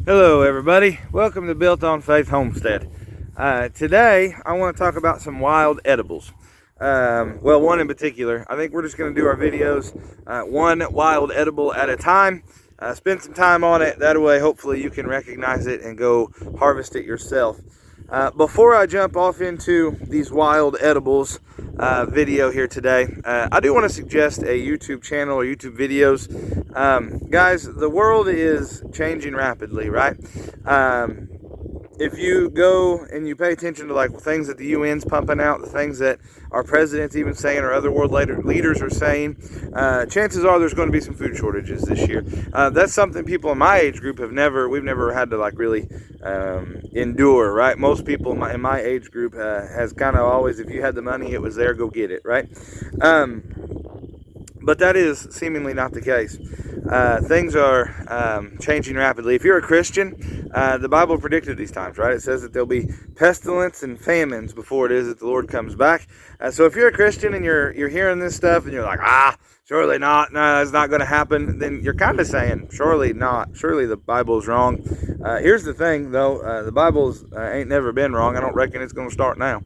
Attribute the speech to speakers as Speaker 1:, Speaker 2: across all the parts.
Speaker 1: Hello everybody, welcome to Built on Faith Homestead. Today I want to talk about some wild edibles. Well, one in particular. I think we're just going to do our videos one wild edible at a time. Spend some time on it, that way hopefully you can recognize it and go harvest it yourself. Before I jump off into these wild edibles video here today, I do want to suggest a YouTube channel or YouTube videos. Guys, the world is changing rapidly, right? If you go and you pay attention to like things that the UN's pumping out, the things that our president's even saying or other world leaders are saying, chances are there's going to be some food shortages this year. That's something people in my age group we've never had to like really endure, right? Most people in my age group has kind of always, if you had the money, it was there, go get it, right? But that is seemingly not the case. Things are changing rapidly. If you're a Christian, the Bible predicted these times, right? It says that there'll be pestilence and famines before it is that the Lord comes back. So if you're a Christian and you're hearing this stuff and you're like, surely not, no, that's not going to happen, then you're kind of saying, surely not, surely the Bible's wrong. Here's the thing, though, the Bible's ain't never been wrong. I don't reckon it's going to start now.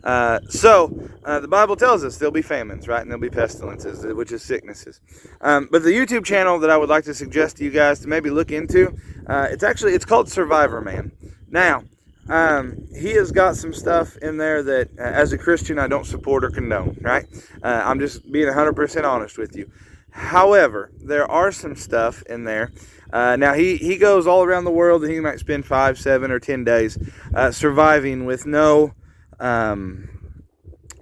Speaker 1: The Bible tells us there'll be famines, right? And there'll be pestilences, which is sicknesses. But the YouTube channel that I would like to suggest to you guys to maybe look into, it's called Survivor Man. Now, he has got some stuff in there that, as a Christian, I don't support or condone, right? I'm just being 100% honest with you. However, there are some stuff in there. Now, he goes all around the world, and he might spend 5, 7, or 10 days surviving with no...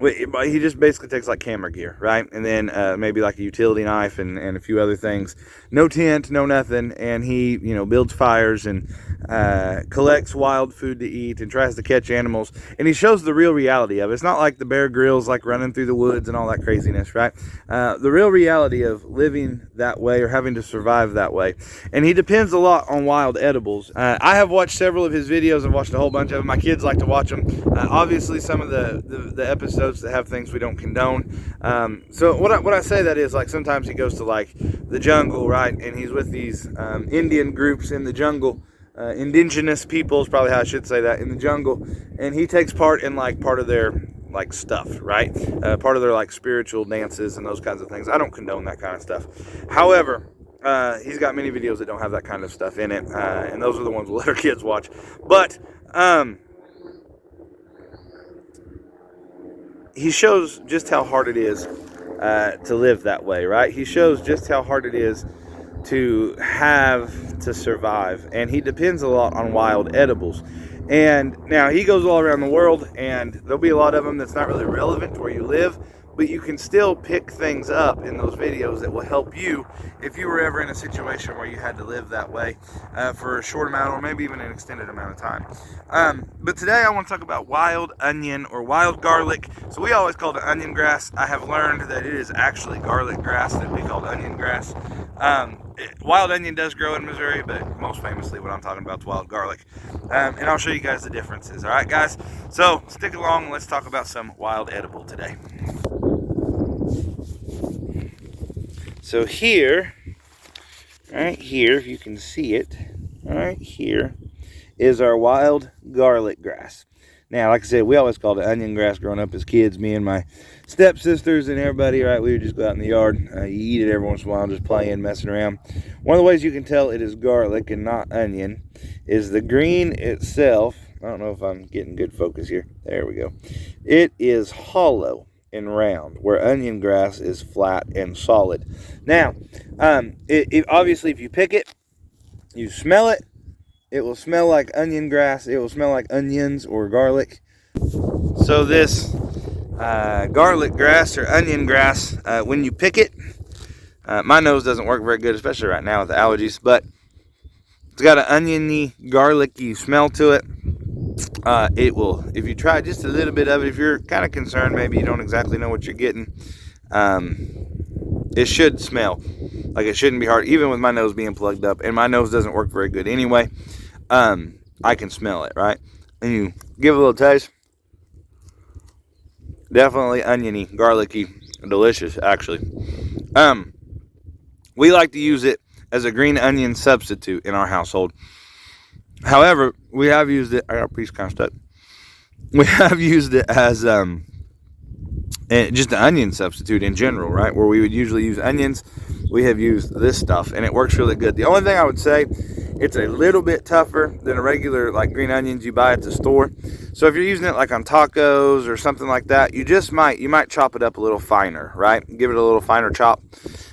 Speaker 1: he just basically takes like camera gear, right? And then maybe like a utility knife and a few other things. No tent, no nothing. And he, builds fires and collects wild food to eat and tries to catch animals. And he shows the real reality of it. It's not like the Bear Grylls like running through the woods and all that craziness, right? The real reality of living that way or having to survive that way. And he depends a lot on wild edibles. I have watched several of his videos. I've watched a whole bunch of them. My kids like to watch them. Obviously, some of the episodes that have things we don't condone. So what I say that is, like, sometimes he goes to like the jungle, right? And he's with these Indian groups in the jungle. Indigenous peoples, probably how I should say that, in the jungle, and he takes part in like part of their like stuff, right? Part of their like spiritual dances and those kinds of things. I don't condone that kind of stuff. However, he's got many videos that don't have that kind of stuff in it, and those are the ones we'll let our kids watch. But he shows just how hard it is to live that way, right? He shows just how hard it is to have to survive, and he depends a lot on wild edibles. And now he goes all around the world, and there'll be a lot of them that's not really relevant to where you live, but you can still pick things up in those videos that will help you if you were ever in a situation where you had to live that way for a short amount or maybe even an extended amount of time. But today I want to talk about wild onion or wild garlic. So we always call it onion grass. I have learned that it is actually garlic grass that we call onion grass. Wild onion does grow in Missouri, but most famously what I'm talking about is wild garlic. And I'll show you guys the differences. All right, guys? So stick along and let's talk about some wild edible today. So here, right here, if you can see it, right here is our wild garlic grass. Now, like I said, we always called it onion grass growing up as kids, me and my stepsisters and everybody, right? We would just go out in the yard. You eat it every once in a while, just playing, messing around. One of the ways you can tell it is garlic and not onion is the green itself. I don't know if I'm getting good focus here. There we go. It is hollow and round, where onion grass is flat and solid. Now, obviously, if you pick it, you smell it, it will smell like onion grass. It will smell like onions or garlic. So this garlic grass or onion grass, when you pick it, my nose doesn't work very good, especially right now with the allergies, but it's got an oniony, garlicky smell to it. It will, if you try just a little bit of it, if you're kind of concerned, maybe you don't exactly know what you're getting, it should smell like it shouldn't be hard, even with my nose being plugged up, and my nose doesn't work very good anyway. I can smell it, right? And you give it a little taste. Definitely oniony, garlicky, delicious, actually. We like to use it as a green onion substitute in our household. However, we have used it. I got a piece kind of stuck. We have used it as just an onion substitute in general, right? Where we would usually use onions, we have used this stuff, and it works really good. The only thing I would say, it's a little bit tougher than a regular like green onions you buy at the store. So if you're using it like on tacos or something like that, you might chop it up a little finer, right? Give it a little finer chop.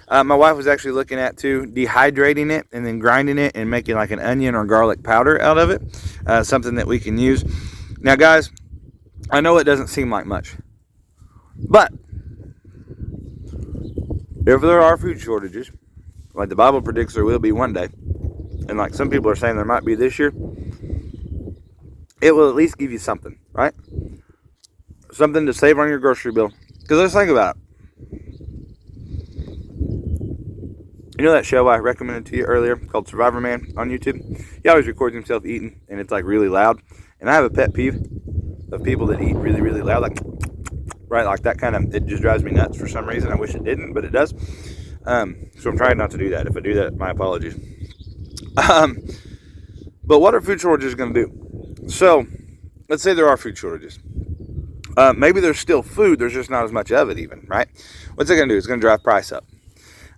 Speaker 1: My wife was actually looking at too dehydrating it and then grinding it and making like an onion or garlic powder out of it, something that we can use. Now, guys, I know it doesn't seem like much, but if there are food shortages, like the Bible predicts there will be one day, and like some people are saying there might be this year, it will at least give you something, right? Something to save on your grocery bill. Because let's think about it. You know that show I recommended to you earlier called Survivor Man on YouTube? He always records himself eating, and it's like really loud. And I have a pet peeve of people that eat really, really loud, like, right, like that kind of, it just drives me nuts for some reason. I wish it didn't, but it does. So I'm trying not to do that. If I do that, my apologies. But what are food shortages going to do? So, let's say there are food shortages. Maybe there's still food, there's just not as much of it even, right? What's it going to do? It's going to drive price up.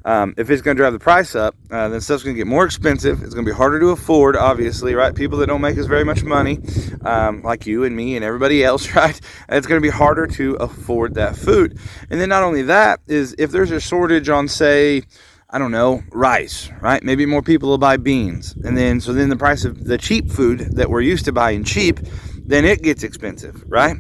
Speaker 1: If it's going to drive the price up, then stuff's going to get more expensive. It's going to be harder to afford, obviously, right? People that don't make as very much money, like you and me and everybody else, right? It's going to be harder to afford that food. And then not only that, is if there's a shortage on, say, I don't know, rice, right? Maybe more people will buy beans. And then, so then the price of the cheap food that we're used to buying cheap, then it gets expensive, right?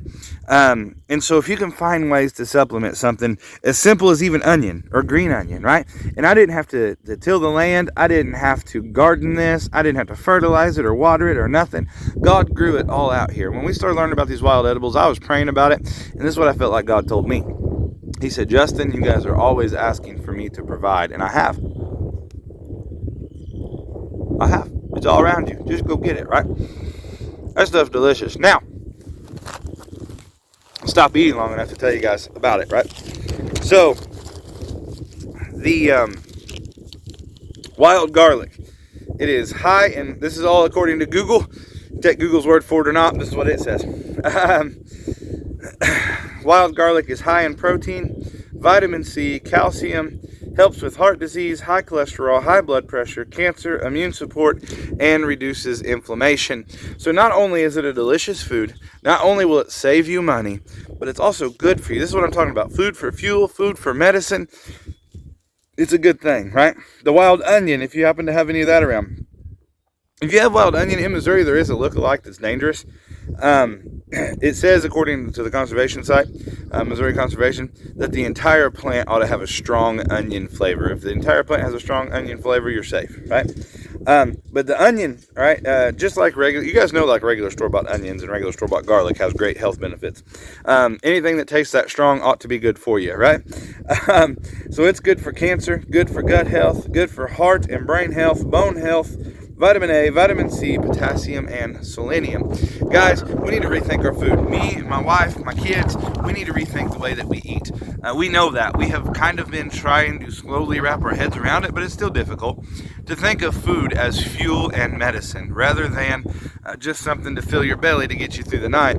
Speaker 1: And so if you can find ways to supplement something as simple as even onion or green onion, right? And I didn't have to till the land. I didn't have to garden this. I didn't have to fertilize it or water it or nothing. God grew it all out here. When we started learning about these wild edibles, I was praying about it. And this is what I felt like God told me. He said, Justin, you guys are always asking for me to provide. And I have. It's all around you. Just go get it, right? That stuff's delicious. Now, stop eating long enough to tell you guys about it, right? So, the wild garlic. It is high, and this is all according to Google. Take Google's word for it or not, this is what it says. Wild garlic is high in protein, vitamin C, calcium, helps with heart disease, high cholesterol, high blood pressure, cancer, immune support, and reduces inflammation. So not only is it a delicious food, not only will it save you money, but it's also good for you. This is what I'm talking about. Food for fuel, food for medicine. It's a good thing, right? The wild onion, if you happen to have any of that around. If you have wild onion in Missouri, there is a lookalike that's dangerous. It says, according to the conservation site, Missouri Conservation, that the entire plant ought to have a strong onion flavor. If the entire plant has a strong onion flavor, you're safe, right? But the onion, right, just like regular, you guys know like regular store-bought onions and regular store-bought garlic has great health benefits. Anything that tastes that strong ought to be good for you, right? So it's good for cancer, good for gut health, good for heart and brain health, bone health, vitamin A, vitamin C, potassium, and selenium. Guys, we need to rethink our food. Me, my wife, my kids, we need to rethink the way that we eat. We know that. We have kind of been trying to slowly wrap our heads around it, but it's still difficult to think of food as fuel and medicine rather than just something to fill your belly to get you through the night.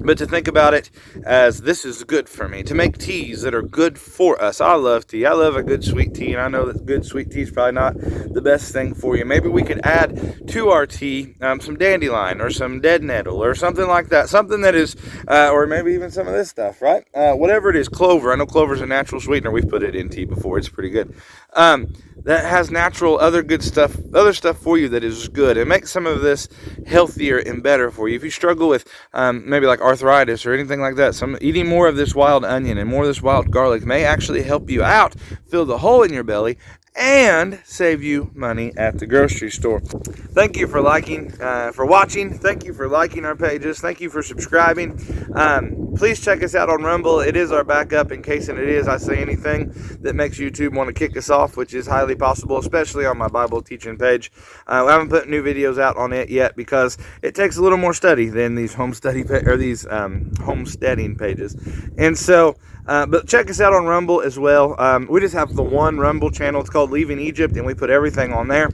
Speaker 1: But to think about it as this is good for me, to make teas that are good for us. I love tea. I love a good sweet tea, and I know that good sweet tea is probably not the best thing for you. Maybe we could add to our tea some dandelion or some dead nettle or something like that. Something that is, or maybe even some of this stuff, right? Whatever it is, clover. I know clover is a natural sweetener. We've put it in tea before. It's pretty good. That has natural other stuff for you that is good, and make some of this healthier and better for you. If you struggle with maybe like arthritis or anything like that, eating more of this wild onion and more of this wild garlic may actually help you out, fill the hole in your belly, and save you money at the grocery store. Thank you for watching. Thank you for liking our pages. Thank you for subscribing. Please check us out on Rumble. It is our backup in case I say anything that makes YouTube want to kick us off, which is highly possible, especially on my Bible teaching page. I haven't put new videos out on it yet because it takes a little more study than these homesteading pages. And so, but check us out on Rumble as well. We just have the one Rumble channel. It's called Leaving Egypt, and we put everything on there.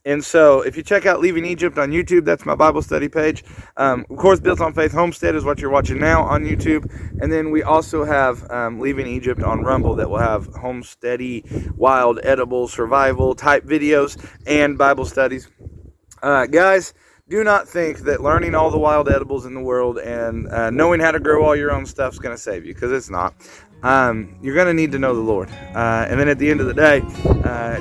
Speaker 1: And so if you check out Leaving Egypt on YouTube, that's my Bible study page. Of course, Built on Faith Homestead is what you're watching now on YouTube. And then we also have Leaving Egypt on Rumble that will have homesteady, wild, edible, survival type videos and Bible studies. Guys, do not think that learning all the wild edibles in the world and knowing how to grow all your own stuff is going to save you, because it's not. You're going to need to know the Lord. And then at the end of the day,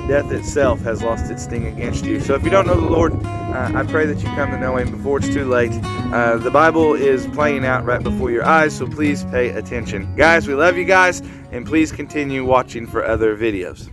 Speaker 1: death itself has lost its sting against you. So if you don't know the Lord, I pray that you come to know Him before it's too late. The Bible is playing out right before your eyes, so please pay attention. Guys, we love you guys, and please continue watching for other videos.